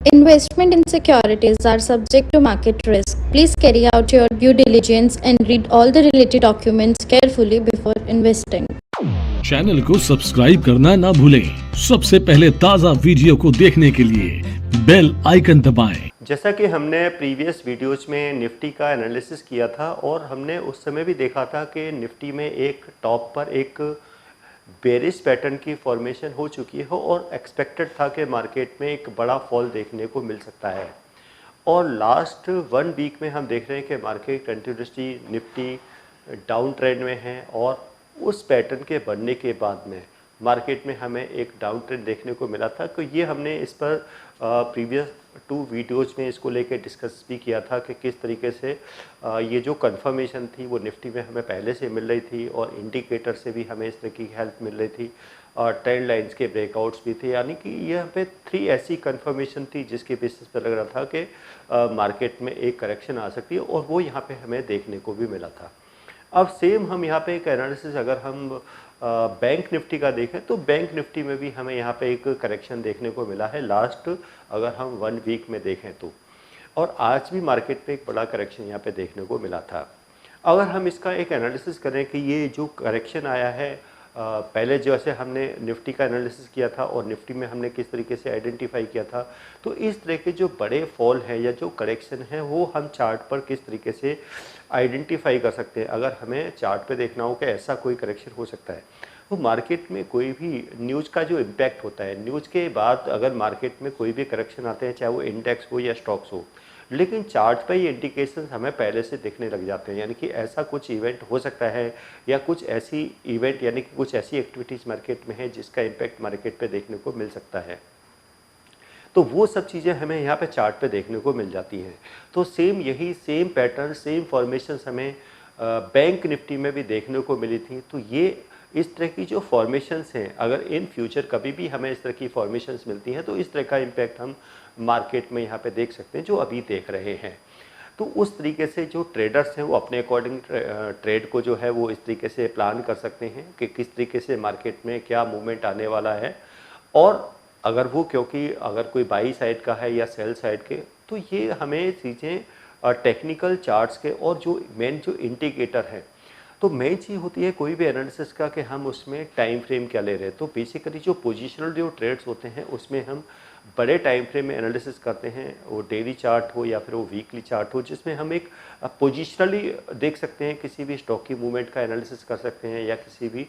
Investment in securities are subject to market risk. Please carry out your due diligence and read all the related documents carefully before investing. Channel को subscribe करना ना भूलें। सबसे पहले ताज़ा video को देखने के लिए बेल आइकन दबाएं। जैसा कि हमने प्रीवियस वीडियोस में निफ्टी का एनालिसिस किया था और हमने उस समय भी देखा था कि निफ्टी में एक टॉप पर एक बेरिश पैटर्न की फॉर्मेशन हो चुकी है और एक्सपेक्टेड था कि मार्केट में एक बड़ा फॉल देखने को मिल सकता है। और लास्ट 1 वीक में हम देख रहे हैं कि market continuously Nifty down trend में है और उस पैटर्न के बनने के बाद में मार्केट में हमें एक डाउन ट्रेंड देखने को मिला था। तो ये हमने इस पर प्रीवियस 2 वीडियोज़ में इसको लेके डिस्कस भी किया था कि किस तरीके से ये जो कंफर्मेशन थी वो निफ्टी में हमें पहले से मिल रही थी और इंडिकेटर से भी हमें इस तरह की हेल्प मिल रही थी और ट्रेंड लाइंस के ब्रेकआउट्स भी थे। यानी कि यहाँ पे 3 ऐसी कंफर्मेशन थी जिसके बेसिस पर लग रहा था कि मार्केट में एक करेक्शन आ सकती है और वो यहाँ पे हमें देखने को भी मिला था। अब सेम हम यहाँ पे एक एनालिसिस अगर हम बैंक निफ्टी का देखें तो बैंक निफ्टी में भी हमें यहाँ पे एक करेक्शन देखने को मिला है लास्ट अगर हम 1 वीक में देखें तो। और आज भी मार्केट पे एक बड़ा करेक्शन यहाँ पे देखने को मिला था। अगर हम इसका एक एनालिसिस करें कि ये जो करेक्शन आया है पहले जैसे हमने निफ्टी का एनालिसिस किया था और निफ्टी में हमने किस तरीके से आइडेंटिफाई किया था, तो इस तरह के जो बड़े फॉल हैं या जो करेक्शन है वो हम चार्ट पर किस तरीके से आइडेंटिफाई कर सकते हैं। अगर हमें चार्ट पे देखना हो कि ऐसा कोई करेक्शन हो सकता है, तो मार्केट में कोई भी न्यूज़ का जो इम्पैक्ट होता है, न्यूज़ के बाद अगर मार्केट में कोई भी करेक्शन आते हैं, चाहे वो इंडेक्स हो या स्टॉक्स हो, लेकिन चार्ट पे ये इंडिकेशन हमें पहले से दिखने लग जाते हैं। यानी कि ऐसा कुछ इवेंट हो सकता है या कुछ ऐसी इवेंट यानी कि कुछ ऐसी एक्टिविटीज़ मार्केट में है जिसका इम्पैक्ट मार्केट पे देखने को मिल सकता है। तो वो सब चीज़ें हमें यहाँ पे चार्ट पे देखने को मिल जाती हैं। तो सेम पैटर्न सेम फॉर्मेशंस हमें बैंक निफ्टी में भी देखने को मिली थी। तो ये इस तरह की जो फॉर्मेशंस हैं, अगर इन फ्यूचर कभी भी हमें इस तरह की फॉर्मेशंस मिलती हैं तो इस तरह का इम्पैक्ट हम मार्केट में यहाँ पे देख सकते हैं जो अभी देख रहे हैं। तो उस तरीके से जो ट्रेडर्स हैं वो अपने अकॉर्डिंग ट्रेड को जो है वो इस तरीके से प्लान कर सकते हैं कि किस तरीके से मार्केट में क्या मूवमेंट आने वाला है। और अगर वो क्योंकि अगर कोई बाई साइड का है या सेल साइड के, तो ये हमें चीज़ें टेक्निकल चार्ट्स के और जो मेन जो इंडिकेटर है, तो मेन चीज़ होती है कोई भी एनालिसिस का कि हम उसमें टाइम फ्रेम क्या ले रहे हैं। तो बेसिकली जो पोजिशनल जो ट्रेड्स होते हैं उसमें हम बड़े टाइम फ्रेम में एनालिसिस करते हैं, वो डेली चार्ट हो या फिर वो वीकली चार्ट हो, जिसमें हम एक पोजिशनली देख सकते हैं, किसी भी स्टॉक की मूवमेंट का एनालिसिस कर सकते हैं या किसी भी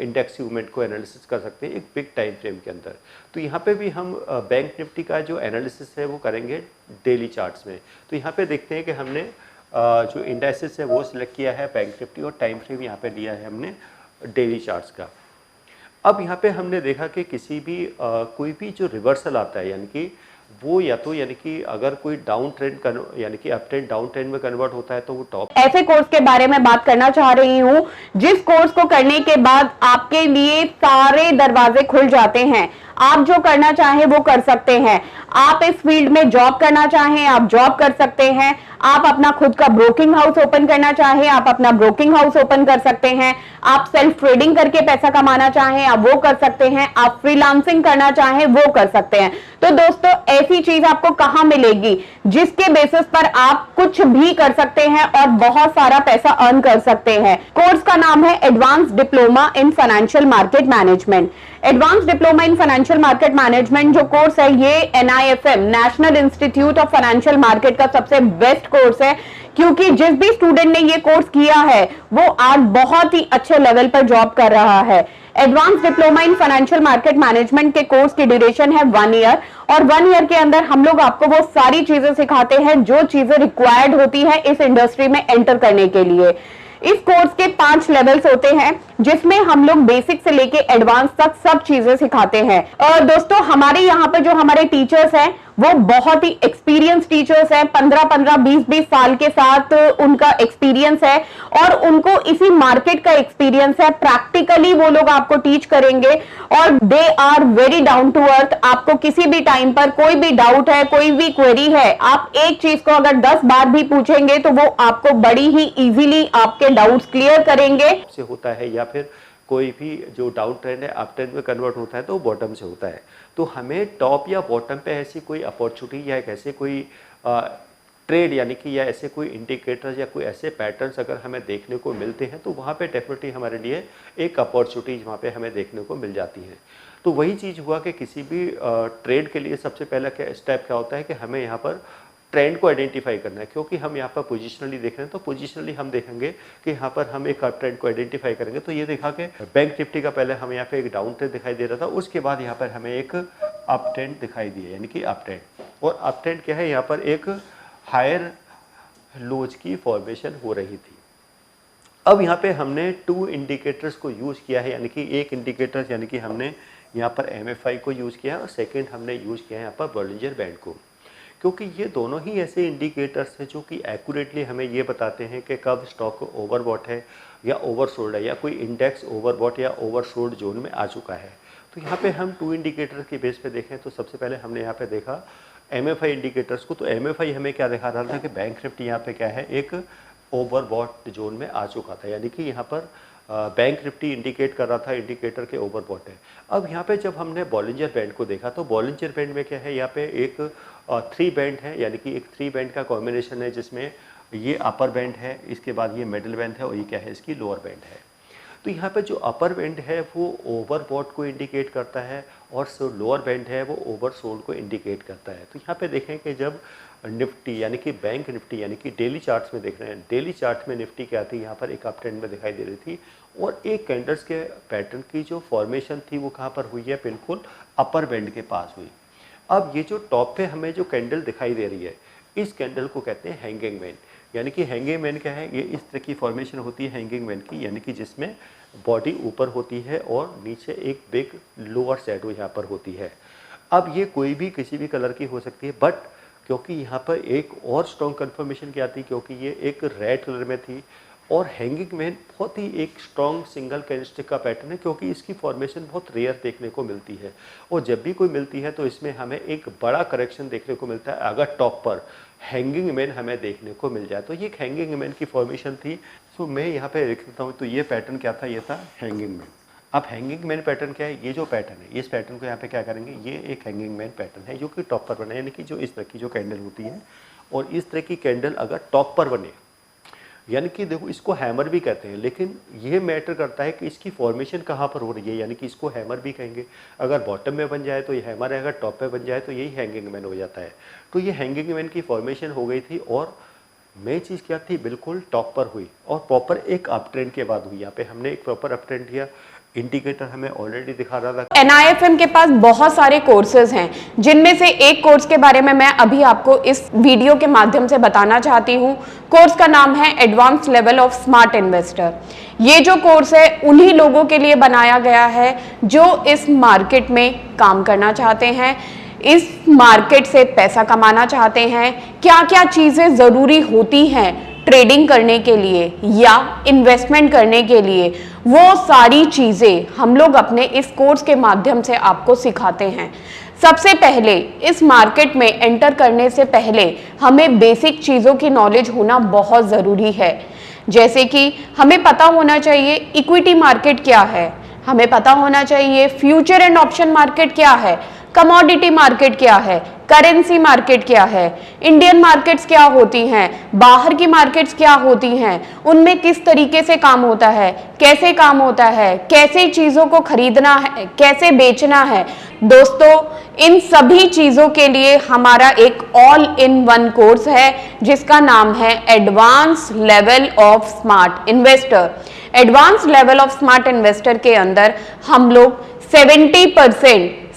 इंडेक्स की मूवमेंट को एनालिसिस कर सकते हैं एक बिग टाइम फ्रेम के अंदर। तो यहाँ पे भी हम बैंक निफ्टी का जो एनालिसिस है वो करेंगे डेली चार्ट्स में। तो यहाँ पे देखते हैं कि हमने जो इंडेक्सेस है वो सिलेक्ट किया है बैंक निफ्टी और टाइम फ्रेम यहाँ पे लिया है हमने डेली चार्ट्स का। अब यहाँ पे हमने देखा कि किसी भी कोई भी जो रिवर्सल आता है, यानी कि वो या तो यानी कि अगर कोई डाउन ट्रेंड यानी कि अप ट्रेंड डाउन ट्रेंड में कन्वर्ट होता है तो वो टॉप। ऐसे कोर्स के बारे में बात करना चाह रही हूँ जिस कोर्स को करने के बाद आपके लिए सारे दरवाजे खुल जाते हैं। आप जो करना चाहें वो कर सकते हैं। आप इस फील्ड में जॉब करना चाहें आप जॉब कर सकते हैं। आप अपना खुद का ब्रोकिंग हाउस ओपन करना चाहें आप अपना ब्रोकिंग हाउस ओपन कर सकते हैं। आप सेल्फ ट्रेडिंग करके पैसा कमाना चाहें आप वो कर सकते हैं। आप फ्रीलांसिंग करना चाहें वो कर सकते हैं। तो दोस्तों ऐसी चीज आपको कहां मिलेगी जिसके बेसिस पर आप कुछ भी कर सकते हैं और बहुत सारा पैसा अर्न कर सकते हैं। कोर्स का नाम है advance diploma in financial market management. Advance diploma in financial market management जो कोर्स है ये NIFM national institute of financial market का सबसे बेस्ट कोर्स है, क्योंकि जिस भी स्टूडेंट ने ये कोर्स किया है वो आज बहुत ही अच्छे लेवल पर जॉब कर रहा है। Advance diploma in financial market management के कोर्स की ड्यूरेशन है 1 ईयर और 1 ईयर के अंदर हम लोग आपको वो सारी चीजें सिखाते हैं जो चीजें रिक्वायर्ड होती है इस इंडस्ट्री में एंटर करने के लिए। इस कोर्स के 5 लेवल्स होते हैं जिसमें हम लोग बेसिक से लेके एडवांस तक सब चीजें सिखाते हैं। और दोस्तों हमारे यहाँ पे जो हमारे टीचर्स हैं वो बहुत ही एक्सपीरियंस टीचर्स हैं। 15-15 20-20 साल के साथ उनका एक्सपीरियंस है और उनको इसी मार्केट का एक्सपीरियंस है। प्रैक्टिकली वो लोग आपको टीच करेंगे और they are very down to earth. आपको किसी भी टाइम पर कोई भी डाउट है कोई भी क्वेरी है, आप एक चीज को अगर 10 बार भी पूछेंगे तो वो आपको बड़ी ही इजीली आपके डाउट्स क्लियर करेंगे। से होता है या फिर कोई भी जो डाउन ट्रेंड है अप ट्रेंड में कन्वर्ट होता है तो बॉटम से होता है। तो हमें टॉप या बॉटम पे ऐसी कोई अपॉर्चुनिटी या ऐसे कोई ट्रेड यानी कि या ऐसे कोई इंडिकेटर्स या कोई ऐसे पैटर्न्स अगर हमें देखने को मिलते हैं तो वहाँ पे डेफिनेटली हमारे लिए एक अपॉर्चुनिटीज वहाँ पे हमें देखने को मिल जाती है। तो वही चीज़ हुआ कि किसी भी ट्रेड के लिए सबसे पहला स्टेप क्या होता है कि हमें यहाँ पर ट्रेंड को आइडेंटिफाई करना है, क्योंकि हम यहाँ पर पोजिशनली देख रहे हैं तो पोजिशनली हम देखेंगे कि यहाँ पर हम एक अप ट्रेंड को आइडेंटिफाई करेंगे। तो ये देखा कि बैंक निफ्टी का पहले हमें यहाँ पे एक डाउन ट्रेंड दिखाई दे रहा था, उसके बाद यहाँ पर हमें एक अप ट्रेंड दिखाई दिया, यानी कि अप ट्रेंड। और अप ट्रेंड क्या है, यहाँ पर एक हायर लोज की फॉर्मेशन हो रही थी। अब यहाँ पे हमने 2 इंडिकेटर्स को यूज़ किया है, यानी कि एक इंडिकेटर यानी कि हमने यहाँ पर MFI को यूज़ किया है और सेकेंड हमने यूज़ किया है यहाँ पर बॉलिंजर बैंड को, क्योंकि ये दोनों ही ऐसे इंडिकेटर्स हैं जो कि एक्यूरेटली हमें ये बताते हैं कि कब स्टॉक ओवरबॉट है या ओवरसोल्ड है, या कोई इंडेक्स ओवरबॉट या ओवरसोल्ड जोन में आ चुका है। तो यहाँ पे हम 2 इंडिकेटर के बेस पे देखें तो सबसे पहले हमने यहाँ पे देखा MFI इंडिकेटर्स को। तो MFI हमें क्या दिखा रहा था कि बैंक निफ्टी यहाँ पे क्या है, एक ओवरबॉट जोन में आ चुका था, यानी कि यहाँ पर बैंक निफ्टी इंडिकेट कर रहा था इंडिकेटर के ओवरबॉट है। अब यहाँ पे जब हमने बॉलिंजर बैंड को देखा तो बॉलिंजर बैंड में क्या है, यहाँ पे एक 3 बैंड है, यानी कि एक 3 बैंड का कॉम्बिनेशन है जिसमें ये अपर बैंड है, इसके बाद ये मिडिल बैंड है और ये क्या है, इसकी लोअर बैंड है। तो यहाँ पे जो अपर बैंड है वो ओवरबॉट को इंडिकेट करता है और जो लोअर बैंड है वो ओवरसोल्ड को इंडिकेट करता है। तो यहाँ पे देखें कि जब निफ्टी यानी कि बैंक निफ्टी यानी कि डेली चार्ट्स में देख रहे हैं, डेली चार्ट में निफ्टी क्या थी, यहाँ पर एक अप ट्रेंड में दिखाई दे रही थी और एक कैंडल्स के पैटर्न की जो फॉर्मेशन थी वो कहाँ पर हुई है, बिल्कुल अपर बैंड के पास हुई। अब ये जो टॉप पे हमें जो कैंडल दिखाई दे रही है, इस कैंडल को कहते हैं हैंगिंग मैन, यानी कि हैंगिंग मैन क्या है, ये इस तरह की फॉर्मेशन होती है हैंगिंग मैन की, यानी कि जिसमें बॉडी ऊपर होती है और नीचे एक बिग लोअर शैडो यहाँ पर होती है। अब ये कोई भी किसी भी कलर की हो सकती है, बट क्योंकि यहाँ पर एक और स्ट्रॉन्ग कन्फर्मेशन क्या थी, क्योंकि ये एक रेड कलर में थी और हैंगिंग मैन बहुत ही एक स्ट्रॉन्ग सिंगल कैंडलस्टिक का पैटर्न है, क्योंकि इसकी फॉर्मेशन बहुत रेयर देखने को मिलती है और जब भी कोई मिलती है तो इसमें हमें एक बड़ा करेक्शन देखने को मिलता है अगर टॉप पर हैंगिंग मैन हमें देखने को मिल जाए। तो ये एक हैंगिंग मैन की फॉर्मेशन थी। सो मैं यहाँ पे लिख देता हूँ, तो ये पैटर्न क्या था, ये था हैंगिंग मैन। अब हैंगिंग मैन पैटर्न क्या है, ये जो पैटर्न है, इस पैटर्न को यहाँ पे क्या करेंगे, ये एक हैंगिंग मैन पैटर्न है जो कि टॉप पर बना है, यानी कि जो इस तरह की जो कैंडल होती है और इस तरह की कैंडल अगर टॉप पर बने, यानी कि देखो इसको हैमर भी कहते हैं, लेकिन ये मैटर करता है कि इसकी फॉर्मेशन कहाँ पर हो रही है, यानी कि इसको हैमर भी कहेंगे। अगर बॉटम में बन जाए तो ये हैमर है, अगर टॉप पे बन जाए तो यही हैंगिंग मैन हो जाता है। तो ये हैंगिंग मैन की फॉर्मेशन हो गई थी और मेन चीज़ क्या थी, बिल्कुल टॉप पर हुई और प्रॉपर एक अप ट्रेंड के बाद हुई। यहाँ पे हमने एक प्रॉपर अप ट्रेंड दिया, इंडिकेटर हमें ऑलरेडी दिखा रहा था। NIFM के पास बहुत सारे कोर्सेज हैं, जिनमें से एक कोर्स के बारे में मैं अभी आपको इस वीडियो के माध्यम से बताना चाहती हूँ। कोर्स का नाम है advance level of smart investor. ये जो कोर्स है उन्हीं लोगों के लिए बनाया गया है जो इस मार्केट में काम करना चाहते हैं, इस मार्केट से पैसा कमाना चाहते हैं। क्या क्या चीजें जरूरी होती हैं ट्रेडिंग करने के लिए या इन्वेस्टमेंट करने के लिए, वो सारी चीजें हम लोग अपने इस कोर्स के माध्यम से आपको सिखाते हैं। सबसे पहले इस मार्केट में एंटर करने से पहले हमें बेसिक चीजों की नॉलेज होना बहुत जरूरी है, जैसे कि हमें पता होना चाहिए इक्विटी मार्केट क्या है, हमें पता होना चाहिए फ्यूचर एंड ऑप्शन मार्केट क्या है, कमोडिटी मार्केट क्या है, करेंसी मार्केट क्या है, इंडियन मार्केट्स क्या होती हैं, बाहर की मार्केट्स क्या होती हैं, उनमें किस तरीके से काम होता है, कैसे काम होता है, कैसे चीजों को खरीदना है, कैसे बेचना है। दोस्तों, इन सभी चीजों के लिए हमारा एक ऑल इन वन कोर्स है जिसका नाम है advance level of smart investor. Advance level of smart investor के अंदर हम लोग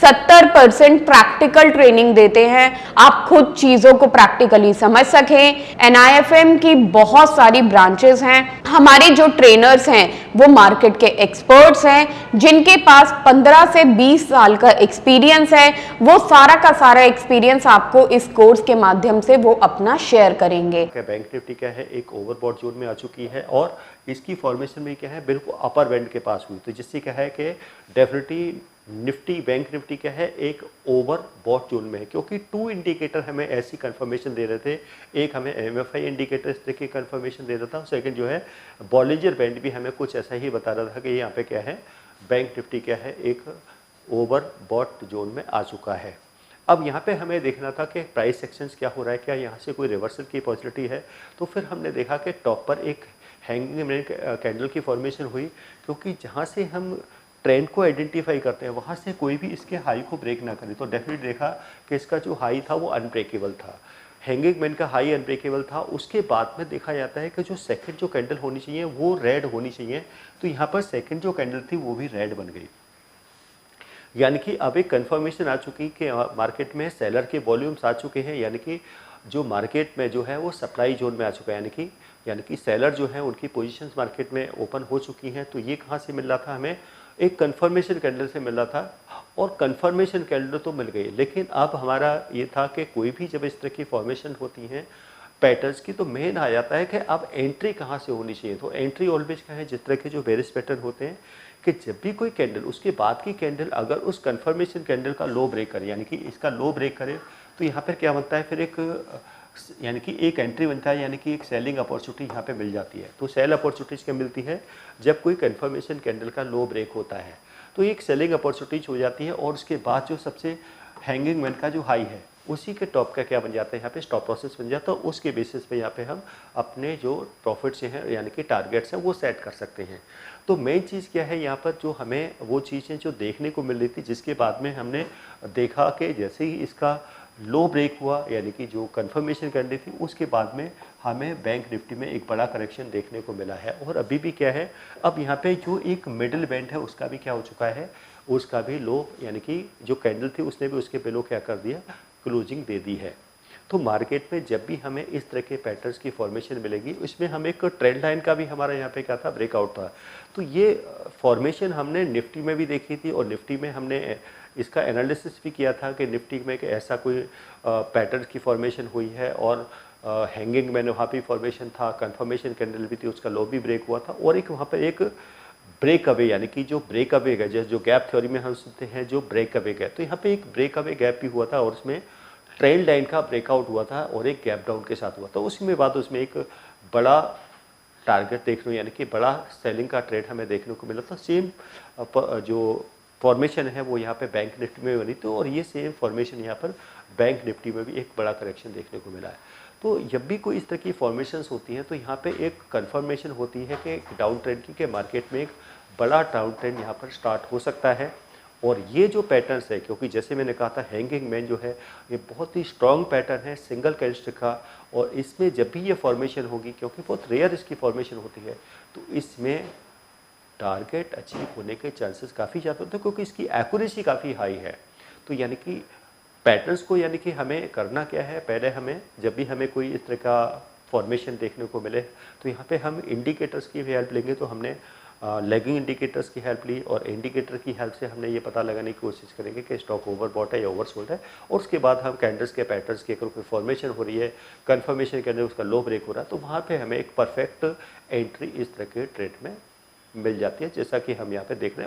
70% प्रैक्टिकल ट्रेनिंग देते हैं, आप खुद चीजों को प्रैक्टिकली समझ सकें। NIFM की बहुत सारी ब्रांचेस हैं। हमारे जो ट्रेनर्स हैं वो मार्केट के एक्सपर्ट्स हैं, जिनके पास 15 से 20 साल का एक्सपीरियंस है। वो सारा का सारा एक्सपीरियंस आपको इस कोर्स के माध्यम से वो अपना शेयर करेंगे। बैंक निफ्टी क्या है, एक ओवरबॉट जोन में आ चुकी है और इसकी फॉर्मेशन में क्या है, बिल्कुल अपर बैंड के पास हुई। तो जिससे क्या है कि डेफिनेटली निफ्टी बैंक निफ्टी क्या है, एक ओवरबॉट जोन में है, क्योंकि 2 इंडिकेटर हमें ऐसी कंफर्मेशन दे रहे थे। एक हमें MFI इंडिकेटर इस तरह की कंफर्मेशन दे रहा था, सेकंड जो है बॉलिंजर बैंड भी हमें कुछ ऐसा ही बता रहा था कि यहाँ पे क्या है, बैंक निफ्टी क्या है, एक ओवरबॉट जोन में आ चुका है। अब यहाँ पे हमें देखना था कि प्राइस एक्शंस क्या हो रहा है, क्या यहाँ से कोई रिवर्सल की पॉसिबिलिटी है। तो फिर हमने देखा कि टॉप पर एक हैंगिंग मैन कैंडल की फॉर्मेशन हुई, क्योंकि जहाँ से हम ट्रेंड को आइडेंटिफाई करते हैं वहाँ से कोई भी इसके हाई को ब्रेक ना करे। तो डेफिनेटली देखा कि इसका जो हाई था वो अनब्रेकेबल था, हैंगिंग मैन का हाई अनब्रेकेबल था। उसके बाद में देखा जाता है कि जो सेकंड जो कैंडल होनी चाहिए वो रेड होनी चाहिए। तो यहाँ पर सेकंड जो कैंडल थी वो भी रेड बन गई, यानी कि अब एक कंफर्मेशन आ चुकी कि मार्केट में सेलर के वॉल्यूम्स आ चुके हैं, यानी कि जो मार्केट में जो है वो सप्लाई जोन में आ चुका है, यानी कि सेलर जो है उनकी पोजीशंस मार्केट में ओपन हो चुकी हैं। तो ये कहाँ से मिल रहा था, हमें एक कंफर्मेशन कैंडल से मिल रहा था, और कंफर्मेशन कैंडल तो मिल गई। लेकिन अब हमारा ये था कि कोई भी जब इस तरह की फॉर्मेशन होती हैं पैटर्न्स की, तो मेन आ जाता है कि अब एंट्री कहाँ से होनी चाहिए। तो एंट्री ऑलवेज क्या है, जिस तरह के जो बेरिश पैटर्न होते हैं कि जब भी कोई कैंडल उसके बाद की कैंडल अगर उस कंफर्मेशन कैंडल का लो ब्रेक करे, यानी कि इसका लो ब्रेक करे, तो यहाँ पर क्या बनता है, फिर एक यानी कि एक एंट्री बनता है, यानी कि एक सेलिंग अपॉर्चुनिटी यहाँ पे मिल जाती है। तो सेल अपॉर्चुनिटीज क्या मिलती है, जब कोई कंफर्मेशन कैंडल का लो ब्रेक होता है तो एक सेलिंग अपॉर्चुनिटीज हो जाती है, और उसके बाद जो सबसे हैंगिंग मैन का जो हाई है उसी के टॉप का क्या बन जाता है, यहाँ पे स्टॉप लॉसेस बन जाता है। उसके बेसिस पे यहाँ पे हम अपने जो प्रॉफिट्स हैं यानी कि टारगेट्स हैं वो सेट कर सकते हैं। तो मेन चीज़ क्या है यहाँ पर, जो हमें वो चीज़ें जो देखने को मिल रही थी, जिसके बाद में हमने देखा कि जैसे ही इसका लो ब्रेक हुआ, यानी कि जो कंफर्मेशन करनी थी, उसके बाद में हमें बैंक निफ्टी में एक बड़ा करेक्शन देखने को मिला है। और अभी भी क्या है, अब यहाँ पे जो एक मिडिल बैंड है उसका भी क्या हो चुका है, उसका भी लो, यानी कि जो कैंडल थी उसने भी उसके बिलो क्या कर दिया, क्लोजिंग दे दी है। तो मार्केट में जब भी हमें इस तरह के पैटर्न्स की फॉर्मेशन मिलेगी, उसमें हम एक ट्रेंड लाइन का भी हमारा यहाँ पे क्या था, ब्रेकआउट था। तो ये फॉर्मेशन हमने निफ्टी में भी देखी थी, और निफ्टी में हमने इसका एनालिसिस भी किया था कि निफ्टी में कि ऐसा कोई पैटर्न की फॉर्मेशन हुई है, और हैंगिंग मैन वहाँ भी फॉर्मेशन था, कंफर्मेशन कैंडल भी थी, उसका लो भी ब्रेक हुआ था, और एक वहाँ पर एक ब्रेक अवे, यानी कि जो ब्रेक अवे गए, जैसे जो गैप थ्योरी में हम सुनते हैं जो ब्रेक अवे गए, तो यहाँ पे एक ब्रेक अवे गैप भी हुआ था, और उसमें ट्रेल लाइन का ब्रेकआउट हुआ था और एक गैप डाउन के साथ हुआ था। उसी में बाद उसमें एक बड़ा टारगेट देखने, यानी कि बड़ा सेलिंग का ट्रेड हमें देखने को मिला था। सेम जो फॉर्मेशन है वो यहाँ पे बैंक निफ्टी में बनी थी, और ये सेम फॉर्मेशन यहाँ पर बैंक निफ्टी में भी एक बड़ा करेक्शन देखने को मिला है। तो जब भी कोई इस तरह की फॉर्मेशंस होती हैं तो यहाँ पे एक कंफर्मेशन होती है कि डाउन ट्रेंड की, मार्केट में एक बड़ा डाउन ट्रेंड यहाँ पर स्टार्ट हो सकता है। और ये जो पैटर्न्स है, क्योंकि जैसे मैंने कहा था हैंगिंग मैन जो है ये बहुत ही स्ट्रॉन्ग पैटर्न है सिंगल कैंडलस्टिक का, और इसमें जब भी ये फॉर्मेशन होगी, क्योंकि बहुत रेयर इसकी फॉर्मेशन होती है, तो इसमें टारगेट अचीव होने के चांसेस काफ़ी ज़्यादा होते हैं, क्योंकि इसकी एक्यूरेसी काफ़ी हाई है। तो यानी कि पैटर्न्स को, यानी कि हमें करना क्या है, पहले हमें जब भी हमें कोई इस तरह का फॉर्मेशन देखने को मिले, तो यहाँ पे हम इंडिकेटर्स की भी हेल्प लेंगे। तो हमने लैगिंग इंडिकेटर्स की हेल्प ली, और इंडिकेटर की हेल्प से हमने ये पता लगाने की कोशिश करेंगे कि स्टॉक ओवरबॉट है या ओवरसोल्ड है। और उसके बाद हम कैंडल्स के पैटर्न्स की अगर कोई फॉर्मेशन हो रही है, कन्फर्मेशन के अंदर उसका लो ब्रेक हो रहा है, तो वहाँ पे हमें एक परफेक्ट एंट्री इस तरह के ट्रेड में मिल जाती है, जैसा कि हम यहाँ पे देख रहे हैं।